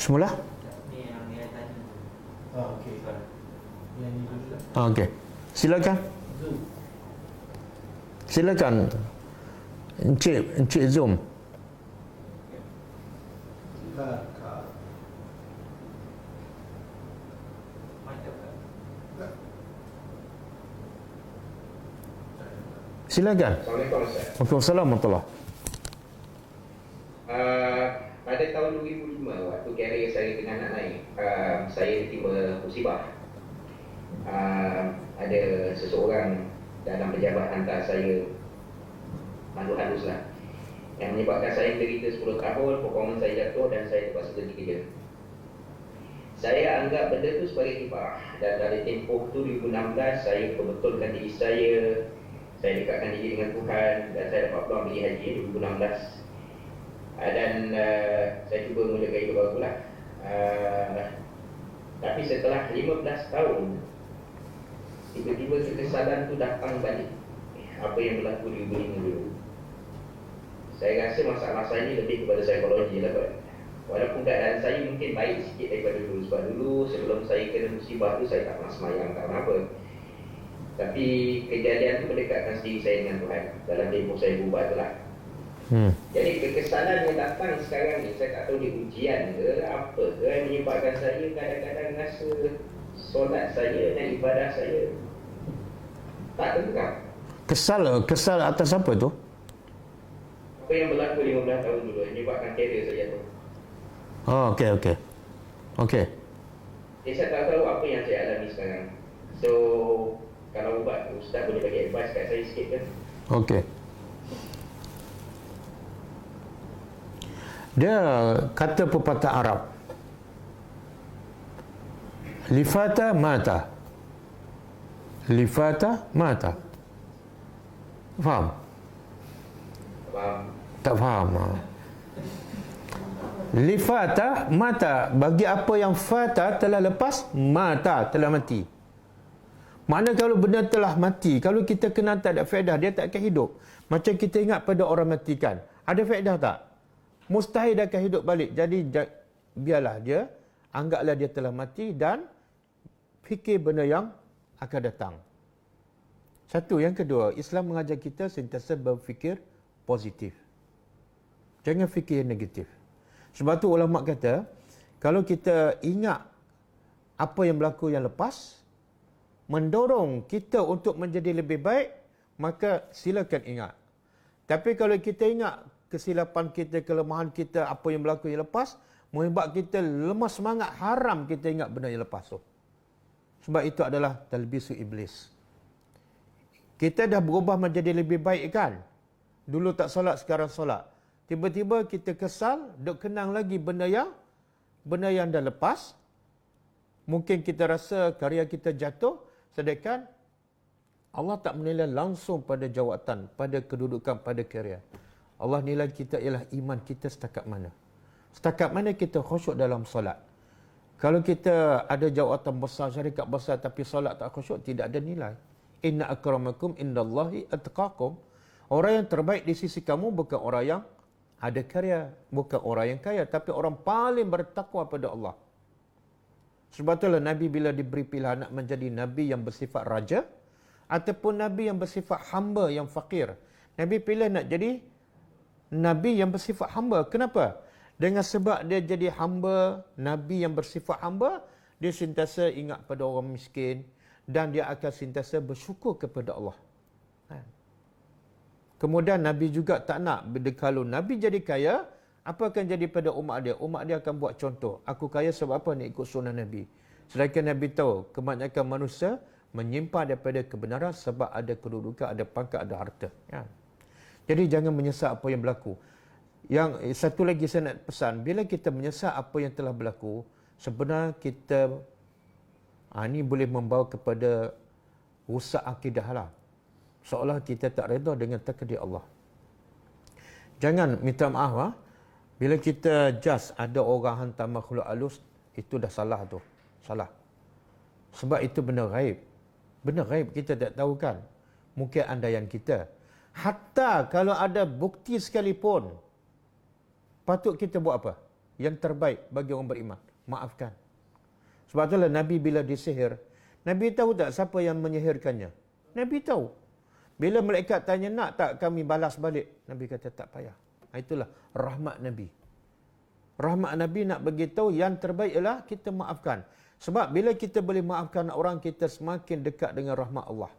Semula? Ni yang dia tanya. Okey. Yang ni dulu lah. Okey. Silakan. Zoom. Silakan. Encik Zoom. Silakan. Silakan. Assalamualaikum Ustaz. Waalaikumsalam warahmatullahi. Pada tahun 2005 waktu karier saya tengah nak naik, saya tiba musibah. Ada seseorang dalam pejabat hantar saya halus-halus lah, yang menyebabkan saya menderita 10 tahun, performance saya jatuh dan saya terpaksa berhenti kerja. Saya anggap benda tu sebagai hibah, dan dari tempoh tu 2016 saya perbetulkan diri saya dekatkan diri dengan Tuhan, dan saya dapat peluang pergi haji 2016. Dan saya cuba mulakan hidup baru lah. Tapi setelah 15 tahun, tiba-tiba kekesalan tu datang balik. Apa yang berlaku di 2005 dulu. Saya rasa masalah saya ni lebih kepada psikologi lah kot. Walaupun keadaan saya mungkin baik sikit daripada dulu. Sebab dulu sebelum saya kena musibah tu, saya tak pernah semayang, tak pernah apa. Tapi kejadian tu mendekatkan diri saya dengan Tuhan dalam tempoh saya berubah tu lah. Jadi kekesalan yang datang sekarang ni, saya tak tahu dia ujian ke apa ke, yang menyebabkan saya kadang-kadang rasa solat saya dan ibadah saya tak tengah. Kesal atas apa tu? Apa yang berlaku 15 tahun dulu yang menyebabkan karier saya tu. Oh, okey. Saya tak tahu apa yang saya alami sekarang. So kalau buat Ustaz boleh bagi advice kat saya sikit ke? Okey. Dia kata pepatah Arab, lifata mata. Faham? Faham? Tak faham. Lifata mata, bagi apa yang fata telah lepas, mata telah mati. Makna kalau benda telah mati, kalau kita kenal tak ada faedah, dia tak akan hidup. Macam kita ingat pada orang matikan, ada faedah tak? Mustahil dia akan hidup balik. Jadi biarlah dia, anggaplah dia telah mati dan fikir benda yang akan datang. Satu. Yang kedua, Islam mengajar kita sentiasa berfikir positif. Jangan fikir negatif. Sebab tu ulama kata, kalau kita ingat apa yang berlaku yang lepas, mendorong kita untuk menjadi lebih baik, maka silakan ingat. Tapi kalau kita ingat kesilapan kita, kelemahan kita, apa yang berlaku yang lepas, menyebabkan kita lemah semangat, haram kita ingat benda yang lepas tu. Sebab itu adalah talbisu iblis. Kita dah berubah menjadi lebih baik kan? Dulu tak solat, sekarang solat. Tiba-tiba kita kesal, duk kenang lagi benda yang dah lepas. Mungkin kita rasa karya kita jatuh, sedangkan Allah tak menilai langsung pada jawatan, pada kedudukan, pada karya. Allah nilai kita ialah iman kita setakat mana. Setakat mana kita khusyuk dalam solat. Kalau kita ada jawatan besar, syarikat besar tapi solat tak khusyuk, tidak ada nilai. Inna akramakum indallahi atqakum. Orang yang terbaik di sisi kamu bukan orang yang ada karya, bukan orang yang kaya, tapi orang paling bertakwa pada Allah. Sebab itulah Nabi bila diberi pilihan nak menjadi Nabi yang bersifat raja ataupun Nabi yang bersifat hamba yang fakir, Nabi pilih nak jadi Nabi yang bersifat hamba. Kenapa? Dengan sebab dia jadi hamba, Nabi yang bersifat hamba, dia sentiasa ingat pada orang miskin dan dia akan sentiasa bersyukur kepada Allah. Kemudian Nabi juga tak nak, kalau Nabi jadi kaya, apa akan jadi pada umat dia? Umat dia akan buat contoh. Aku kaya sebab apa? Nak ikut sunnah Nabi. Sedangkan Nabi tahu, kebanyakan manusia menyimpang daripada kebenaran sebab ada kedudukan, ada pangkat, ada harta. Jadi jangan menyesal apa yang berlaku. Yang satu lagi saya nak pesan, bila kita menyesal apa yang telah berlaku, sebenarnya kita ini boleh membawa kepada rusak akidah lah. Seolah kita tak redha dengan takdir Allah. Jangan minta maaf bila kita just ada orang hantar makhluk halus, itu dah salah tu. Salah. Sebab itu benda gaib. Benda gaib kita tak tahu kan. Mungkin andaian kita. Hatta kalau ada bukti sekalipun, patut kita buat apa? yang terbaik bagi orang beriman. Maafkan. Sebab itulah Nabi bila disihir, Nabi tahu tak siapa yang menyihirkannya? Nabi tahu. Bila malaikat tanya, nak tak kami balas balik? Nabi kata, tak payah. Itulah rahmat Nabi. Rahmat Nabi nak bagi tahu yang terbaik ialah kita maafkan. Sebab bila kita boleh maafkan orang, kita semakin dekat dengan rahmat Allah.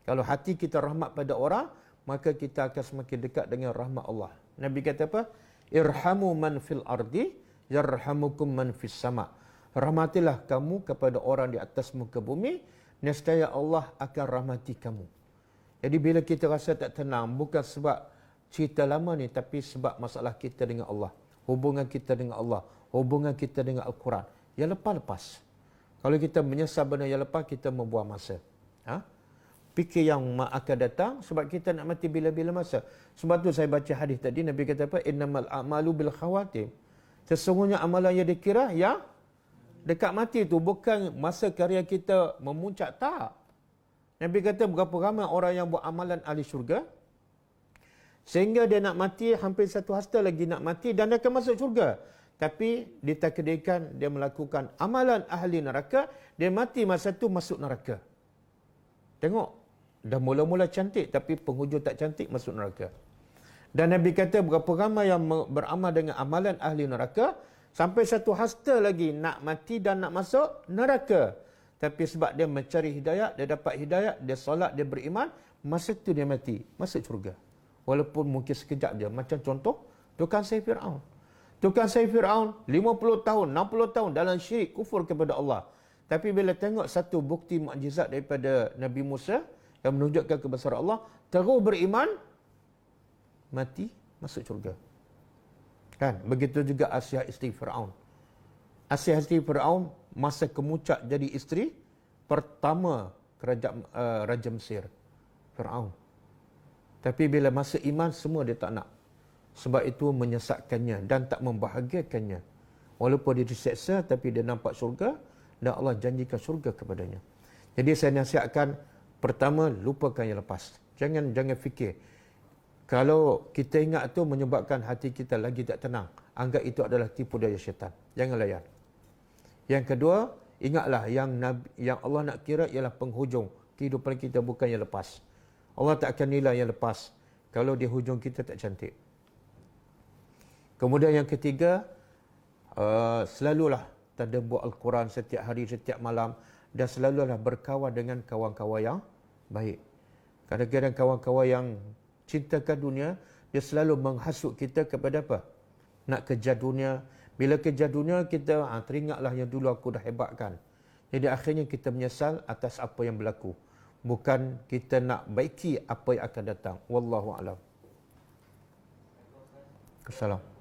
Kalau hati kita rahmat pada orang, maka kita akan semakin dekat dengan rahmat Allah. Nabi kata apa? Irhamu man fil ardi, yarhamukum man fis sama. Rahmatilah kamu kepada orang di atas muka bumi, nescaya Allah akan rahmati kamu. Jadi bila kita rasa tak tenang, bukan sebab cerita lama ni, tapi sebab masalah kita dengan Allah. Hubungan kita dengan Allah. Hubungan kita dengan Al-Quran. Yang lepas-lepas. Kalau kita menyesal benda yang lepas, kita membuang masa. Fikir yang akan datang, sebab kita nak mati bila-bila masa. Sebab tu saya baca hadis tadi, Nabi kata apa? Innamal a'malu bil khawatim. Sesungguhnya amalan yang dikira, yang dekat mati tu bukan masa karya kita memuncak, tak. Nabi kata berapa ramai orang yang buat amalan ahli syurga, sehingga dia nak mati, hampir satu hasta lagi nak mati dan dia akan masuk syurga. Tapi ditakdirkan dia melakukan amalan ahli neraka, dia mati masa tu masuk neraka. Tengok, dah mula-mula cantik tapi penghujung tak cantik, masuk neraka. Dan Nabi kata berapa ramai yang beramal dengan amalan ahli neraka, sampai satu hasta lagi nak mati dan nak masuk neraka. Tapi sebab dia mencari hidayah, dia dapat hidayah, dia solat, dia beriman, masa tu dia mati, masuk syurga. Walaupun mungkin sekejap je. Macam contoh, tukang sihir Fir'aun. Tukang sihir Fir'aun 50 tahun, 60 tahun dalam syirik, kufur kepada Allah. Tapi bila tengok satu bukti mukjizat daripada Nabi Musa yang menunjukkan kebesaran Allah, terus beriman, mati, masuk syurga. Kan? Begitu juga Asyah isteri Fir'aun. Asyah isteri Fir'aun masa kemuncak jadi isteri pertama kerajaan Raja Mesir, Fir'aun. Tapi bila masa iman, semua dia tak nak. Sebab itu menyesatkannya dan tak membahagiakannya. Walaupun dia diseksa, tapi dia nampak syurga dan Allah janjikan syurga kepadanya. Jadi saya nasihatkan, pertama, lupakan yang lepas. Jangan fikir. Kalau kita ingat tu menyebabkan hati kita lagi tak tenang, anggap itu adalah tipu daya syaitan. Jangan layan. Yang kedua, ingatlah yang Allah nak kira ialah penghujung kehidupan kita, bukan yang lepas. Allah tak akan nilai yang lepas kalau di hujung kita tak cantik. Kemudian yang ketiga, selalulah tadabbur Al-Quran setiap hari, setiap malam, dan selalulah berkawan dengan kawan-kawan yang baik. Kadang-kadang kawan-kawan yang cintakan dunia, dia selalu menghasut kita kepada apa? Nak kejar dunia. Bila kejar dunia, kita teringatlah yang dulu aku dah hebatkan. Jadi akhirnya kita menyesal atas apa yang berlaku. Bukan kita nak baiki apa yang akan datang. Wallahu a'lam. Assalamualaikum.